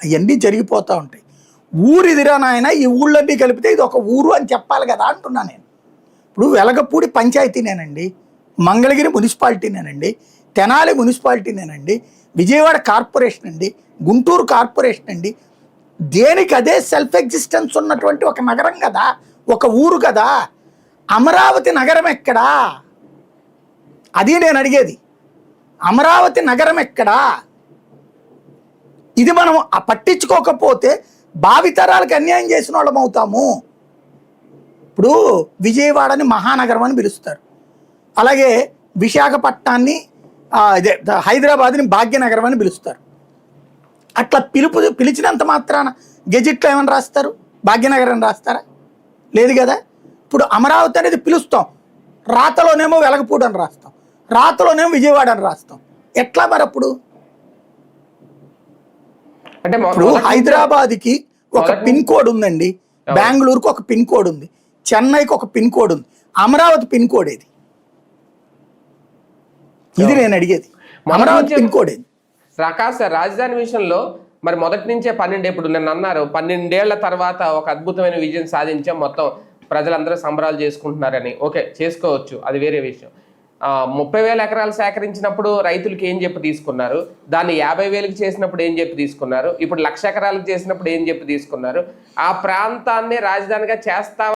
అవన్నీ జరిగిపోతూ ఉంటాయి. ఊరిదిరా నాయన, ఈ ఊళ్ళన్నీ కలిపితే ఇది ఒక ఊరు అని చెప్పాలి కదా అంటున్నా నేను. ఇప్పుడు వెలగపూడి పంచాయతీనేనండి, మంగళగిరి మున్సిపాలిటీనేనండి, తెనాలి మున్సిపాలిటీనేనండి, విజయవాడ కార్పొరేషన్ అండి, గుంటూరు కార్పొరేషన్ అండి. దేనికి అదే సెల్ఫ్ ఎగ్జిస్టెన్స్ ఉన్నటువంటి ఒక నగరం కదా, ఒక ఊరు కదా. అమరావతి నగరం ఎక్కడా? అది నేను అడిగేది. అమరావతి నగరం ఎక్కడా? ఇది మనం పట్టించుకోకపోతే భావితరాలకు అన్యాయం చేసిన వాళ్ళం అవుతాము. ఇప్పుడు విజయవాడని మహానగరం అని పిలుస్తారు, అలాగే విశాఖపట్నాన్ని హైదరాబాద్ని భాగ్యనగరం అని పిలుస్తారు. అట్లా పిలిచినంత మాత్రాన గెజిట్లో ఏమని రాస్తారు? భాగ్యనగరం రాస్తారా? లేదు కదా. ఇప్పుడు అమరావతి అనేది పిలుస్తాం, రాతలోనేమో వెలగపూడి అని రాస్తాం, రాతలోనేమో విజయవాడ అని రాస్తాం. ఎట్లా మరి అప్పుడు? అంటే ఇప్పుడు హైదరాబాద్కి ఒక పిన్ కోడ్ ఉందండి, బెంగళూరుకి ఒక పిన్ కోడ్ ఉంది, చెన్నైకి ఒక పిన్ కోడ్ ఉంది, అమరావతి పిన్ కోడ్ ఏది? ఇది నేను అడిగేది. అమరావతి పిన్ కోడ్ ఏది? ప్రకాశ్ రాజధాని విషయంలో మరి మొదటి నుంచే 12 ఇప్పుడు నన్ను అన్నారు 12 ఏళ్ల తర్వాత ఒక అద్భుతమైన విజయం సాధించాం, మొత్తం ప్రజలందరూ సంబరాలు చేసుకుంటున్నారని. ఓకే, చేసుకోవచ్చు, అది వేరే విషయం. 30,000 ఎకరాలు సేకరించినప్పుడు రైతులకు ఏం చెప్పి తీసుకున్నారు, దాన్ని 50,000కి చేసినప్పుడు ఏం చెప్పి తీసుకున్నారు, ఇప్పుడు 1,00,000 ఎకరాలకు చేసినప్పుడు ఏం చెప్పి తీసుకున్నారు, ఆ ప్రాంతాన్ని రాజధానిగా చేస్తా